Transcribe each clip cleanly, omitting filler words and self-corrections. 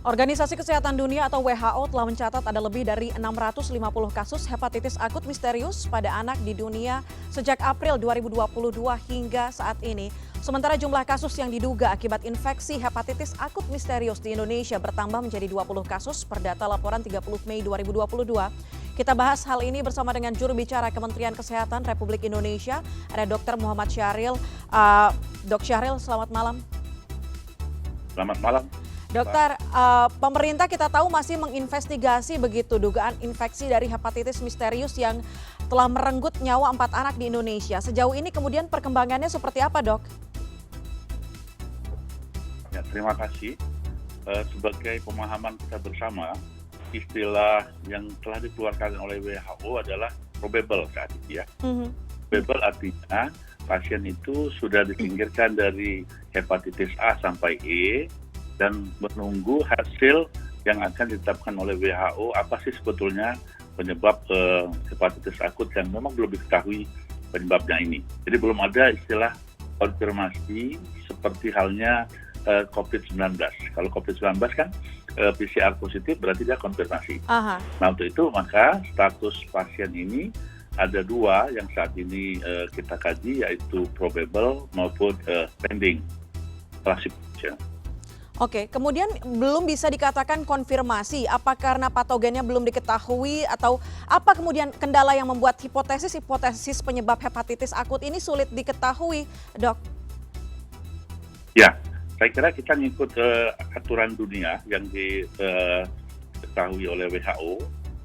Organisasi Kesehatan Dunia atau WHO telah mencatat ada lebih dari 650 kasus hepatitis akut misterius pada anak di dunia sejak April 2022 hingga saat ini. Sementara jumlah kasus yang diduga akibat infeksi hepatitis akut misterius di Indonesia bertambah menjadi 20 kasus per data laporan 30 Mei 2022. Kita bahas hal ini bersama dengan juru bicara Kementerian Kesehatan Republik Indonesia, ada Dr. Muhammad Syahril. Dok Syahril, selamat malam. Selamat malam. Dokter, pemerintah kita tahu masih menginvestigasi begitu dugaan infeksi dari hepatitis misterius yang telah merenggut nyawa 4 anak di Indonesia. Sejauh ini kemudian perkembangannya seperti apa, Dok? Ya, terima kasih. Sebagai pemahaman kita bersama, istilah yang telah dikeluarkan oleh WHO adalah probable saat itu ya. Probable artinya pasien itu sudah disingkirkan dari hepatitis A sampai E dan menunggu hasil yang akan ditetapkan oleh WHO apa sih sebetulnya penyebab hepatitis akut yang memang belum diketahui penyebabnya ini. Jadi belum ada istilah konfirmasi seperti halnya COVID-19. Kalau COVID-19 kan PCR positif berarti dia konfirmasi. Aha. Nah untuk itu maka status pasien ini ada 2 yang saat ini kita kaji, yaitu probable maupun pending classification. Oke, kemudian belum bisa dikatakan konfirmasi, apa karena patogennya belum diketahui atau apa kemudian kendala yang membuat hipotesis penyebab hepatitis akut ini sulit diketahui, Dok? Ya, saya kira kita ngikut aturan dunia yang diketahui oleh WHO,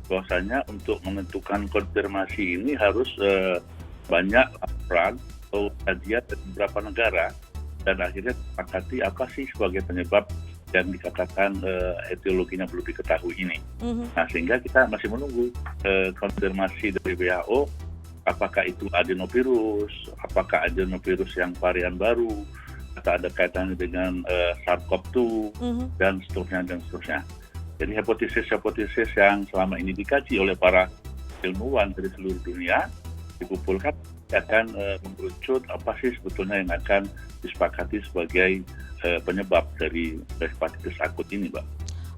bahwasanya untuk menentukan konfirmasi ini harus banyak laporan atau kajian dari beberapa negara. Dan akhirnya sepakati apa sih sebagai penyebab yang dikatakan etiologinya belum diketahui ini. Nah sehingga kita masih menunggu konfirmasi dari WHO, apakah itu adenovirus, apakah adenovirus yang varian baru, atau ada kaitannya dengan SARS-CoV-2 dan seterusnya. Jadi hipotesis yang selama ini dikaji oleh para ilmuwan dari seluruh dunia dikumpulkan akan mengerucut apa sih sebetulnya yang akan disepakati sebagai penyebab dari hepatitis akut ini, Mbak.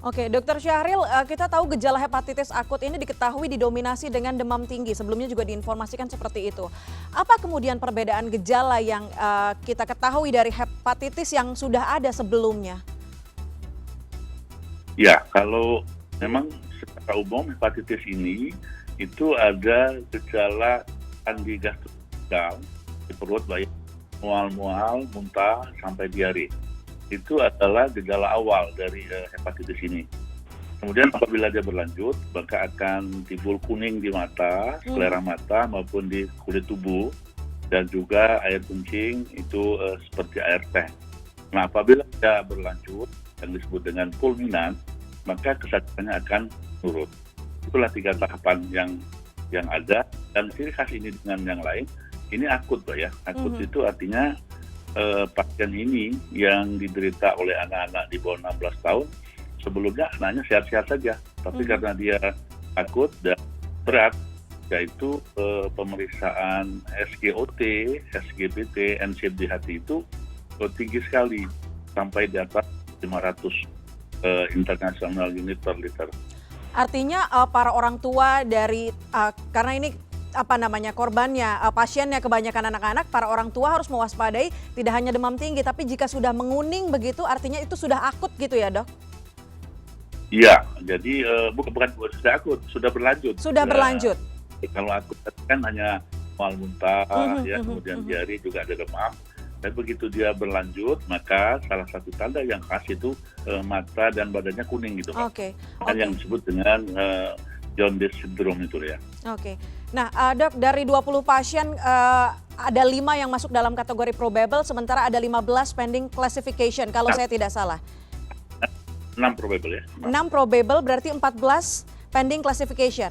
Oke, Dr. Syahril, kita tahu gejala hepatitis akut ini diketahui didominasi dengan demam tinggi. Sebelumnya juga diinformasikan seperti itu. Apa kemudian perbedaan gejala yang kita ketahui dari hepatitis yang sudah ada sebelumnya? Ya, kalau memang secara umum hepatitis ini itu ada gejala di gastrointestinal, di perut, baik mual-mual, muntah, sampai diare. Itu adalah gejala awal dari hepatitis ini. Kemudian apabila dia berlanjut, maka akan timbul kuning di mata, selera mata maupun di kulit tubuh, dan juga air kencing itu seperti air teh. Nah, apabila dia berlanjut, yang disebut dengan fulminan, maka kesakitannya akan menurun. Itulah 3 tahapan yang ada, dan ciri khas ini dengan yang lain, ini akut, Pak ya. Akut itu artinya pasien ini yang diderita oleh anak-anak di bawah 16 tahun, sebelumnya anaknya sehat-sehat saja. Tapi karena dia akut dan berat, yaitu pemeriksaan SGOT, SGPT, NCDHT itu tinggi sekali, sampai di atas 500 international unit per liter. Artinya para orang tua dari, karena ini korbannya, pasiennya kebanyakan anak-anak, para orang tua harus mewaspadai tidak hanya demam tinggi, tapi jika sudah menguning begitu artinya itu sudah akut gitu ya, Dok? Iya, jadi bukan sudah akut, sudah berlanjut. Sudah berlanjut. Kalau akut kan hanya mual muntah, kemudian diare, juga ada demam. Dan begitu dia berlanjut, maka salah satu tanda yang khas itu mata dan badannya kuning gitu, Pak. Yang disebut dengan jaundice syndrome itu ya. Oke. Nah, Dok, dari 20 pasien ada 5 yang masuk dalam kategori probable, sementara ada 15 pending classification kalau saya tidak salah. 6 probable ya. 6 probable berarti 14 pending classification.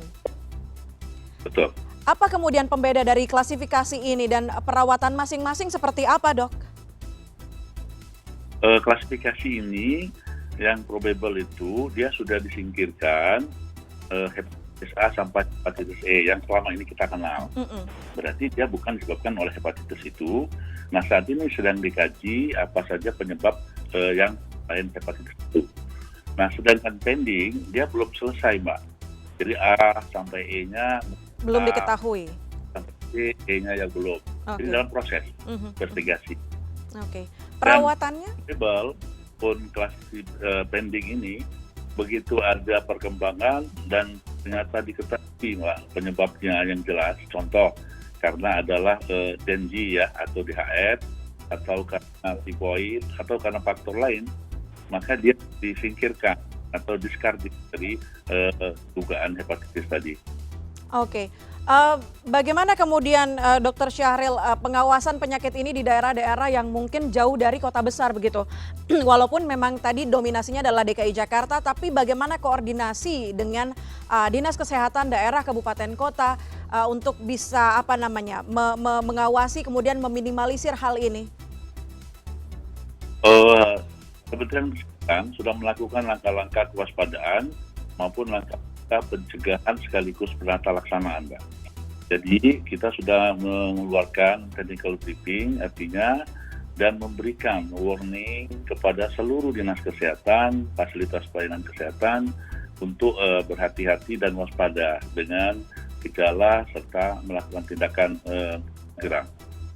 Betul. Apa kemudian pembeda dari klasifikasi ini dan perawatan masing-masing seperti apa, Dok? Klasifikasi ini yang probable itu dia sudah disingkirkan hepatitis A sampai hepatitis E yang selama ini kita kenal. Berarti dia bukan disebabkan oleh hepatitis itu. Nah saat ini sedang dikaji apa saja penyebab yang lain hepatitis itu. Nah, sedangkan pending dia belum selesai, Mbak. Jadi A sampai E-nya Belum A, diketahui. sampai C, E-nya ya belum. Jadi Oke. dalam proses Mhm. investigasi. Oke. Dan Perawatannya? label pun kelas pending ini begitu ada perkembangan dan ternyata diketahui Mbak penyebabnya yang jelas. Contoh karena adalah dengue ya atau DHF atau karena tivoid atau karena faktor lain, maka dia disingkirkan atau discarded dari dugaan hepatitis tadi. Oke. Bagaimana kemudian Dokter Syahril pengawasan penyakit ini di daerah-daerah yang mungkin jauh dari kota besar begitu? Walaupun memang tadi dominasinya adalah DKI Jakarta, tapi bagaimana koordinasi dengan Dinas Kesehatan daerah, kabupaten, kota untuk bisa mengawasi kemudian meminimalisir hal ini? Kementerian Kesehatan sudah melakukan langkah-langkah kewaspadaan maupun langkah-langkah pencegahan sekaligus penata laksanaan, Mbak. Jadi kita sudah mengeluarkan technical briefing, artinya dan memberikan warning kepada seluruh dinas kesehatan, fasilitas pelayanan kesehatan untuk berhati-hati dan waspada dengan gejala serta melakukan tindakan segera.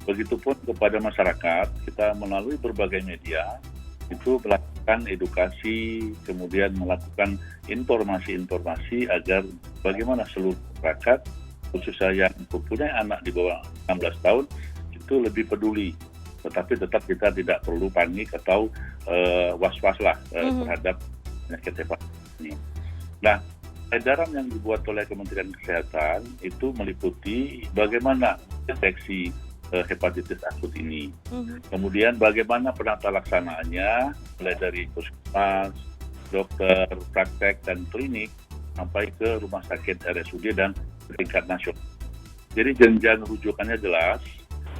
Begitupun kepada masyarakat, kita melalui berbagai media itu melakukan edukasi, kemudian melakukan informasi-informasi agar bagaimana seluruh masyarakat, khususnya yang mempunyai anak di bawah 16 tahun, itu lebih peduli. Tetapi tetap kita tidak perlu panik atau was-was lah terhadap penyakit hepatitis ini. Nah, edaran yang dibuat oleh Kementerian Kesehatan itu meliputi bagaimana deteksi hepatitis akut ini. Kemudian bagaimana penata laksanaannya, mulai dari puskesmas, dokter, praktek, dan klinik, sampai ke rumah sakit RSUD dan tingkat nasional. Jadi jenjang rujukannya jelas,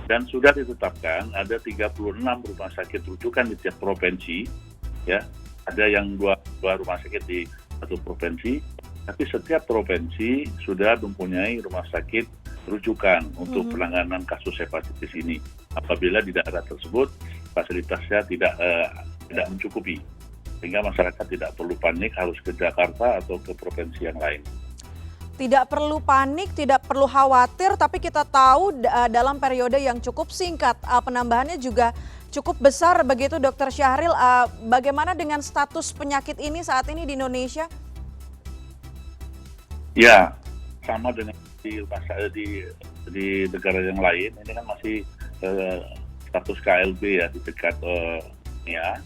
dan sudah ditetapkan ada 36 rumah sakit rujukan di tiap provinsi, ya. Ada yang dua rumah sakit di satu provinsi, tapi setiap provinsi sudah mempunyai rumah sakit rujukan untuk penanganan kasus hepatitis ini. Apabila di daerah tersebut fasilitasnya tidak mencukupi, sehingga masyarakat tidak perlu panik harus ke Jakarta atau ke provinsi yang lain. Tidak perlu panik, tidak perlu khawatir, tapi kita tahu dalam periode yang cukup singkat penambahannya juga cukup besar begitu, Dokter Syahril. Bagaimana dengan status penyakit ini saat ini di Indonesia? Ya, sama dengan di negara yang lain. Ini kan masih status KLB ya di dekat dunia.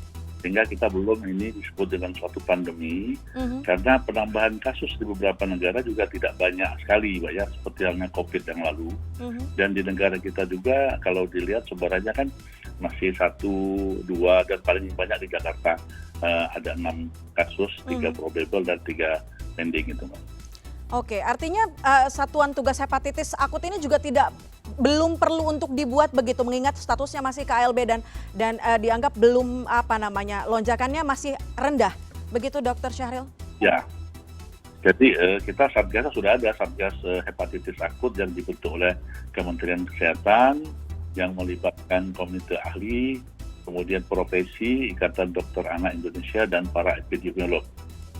Sehingga kita belum ini disebut dengan suatu pandemi, karena penambahan kasus di beberapa negara juga tidak banyak sekali, Mbak, ya, seperti halnya COVID yang lalu. Dan di negara kita juga kalau dilihat sebarannya kan masih 1, 2, dan paling banyak di Jakarta ada 6 kasus, 3 probable dan 3 pending itu, Mbak. Oke, artinya Satuan Tugas Hepatitis Akut ini juga belum perlu untuk dibuat begitu, mengingat statusnya masih KLB dan dianggap belum lonjakannya masih rendah. Begitu, Dokter Syahril? Ya. Jadi kita Satgas sudah ada Satgas hepatitis akut yang dibentuk oleh Kementerian Kesehatan yang melibatkan komite ahli, kemudian profesi, Ikatan Dokter Anak Indonesia dan para epidemiolog.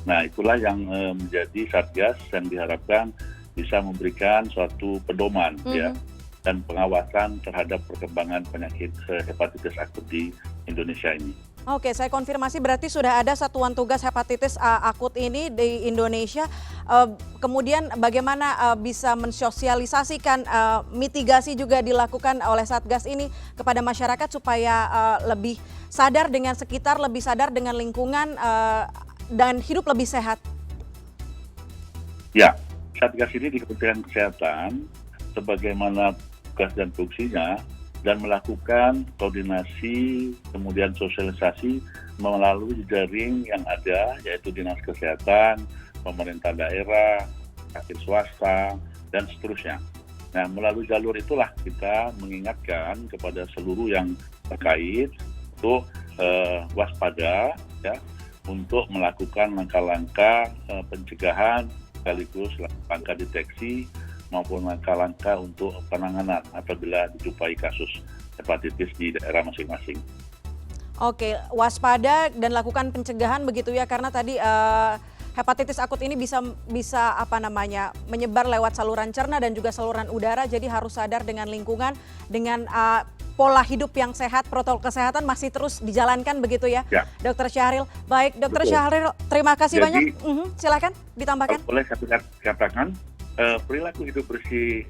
Nah, itulah yang menjadi Satgas yang diharapkan bisa memberikan suatu pedoman ya dan pengawasan terhadap perkembangan penyakit hepatitis akut di Indonesia ini. Oke, saya konfirmasi berarti sudah ada Satuan Tugas Hepatitis Akut ini di Indonesia. Kemudian bagaimana bisa mensosialisasikan mitigasi juga dilakukan oleh Satgas ini kepada masyarakat supaya lebih sadar dengan sekitar, lebih sadar dengan lingkungan, dan hidup lebih sehat? Ya, Satgas ini di Kementerian Kesehatan sebagaimana tugas dan fungsinya dan melakukan koordinasi kemudian sosialisasi melalui jaring yang ada, yaitu Dinas Kesehatan, pemerintah daerah, sakit swasta, dan seterusnya. Nah, melalui jalur itulah kita mengingatkan kepada seluruh yang terkait untuk waspada, ya, untuk melakukan langkah-langkah pencegahan sekaligus langkah deteksi maupun langkah-langkah untuk penanganan apabila dijumpai kasus hepatitis di daerah masing-masing. Oke, waspada dan lakukan pencegahan begitu ya, karena tadi hepatitis akut ini bisa apa namanya menyebar lewat saluran cerna dan juga saluran udara, jadi harus sadar dengan lingkungan, dengan pola hidup yang sehat, protokol kesehatan masih terus dijalankan begitu ya, Ya. Dokter Syahril. Baik, Dokter Betul. Syahril, terima kasih Jadi, banyak. Silakan ditambahkan. boleh saya katakan, perilaku hidup bersih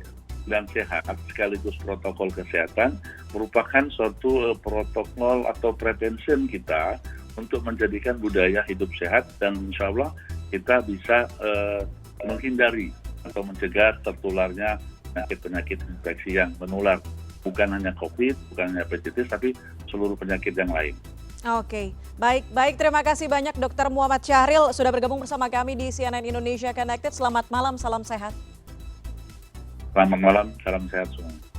dan sehat sekaligus protokol kesehatan merupakan suatu protokol atau prevention kita untuk menjadikan budaya hidup sehat, dan insya Allah kita bisa menghindari atau mencegah tertularnya penyakit-penyakit infeksi yang menular, bukan hanya COVID, bukan hanya hepatitis, tapi seluruh penyakit yang lain. Oke, baik, terima kasih banyak Dokter Muhammad Syahril sudah bergabung bersama kami di CNN Indonesia Connected. Selamat malam, salam sehat. Selamat malam, salam sehat semua.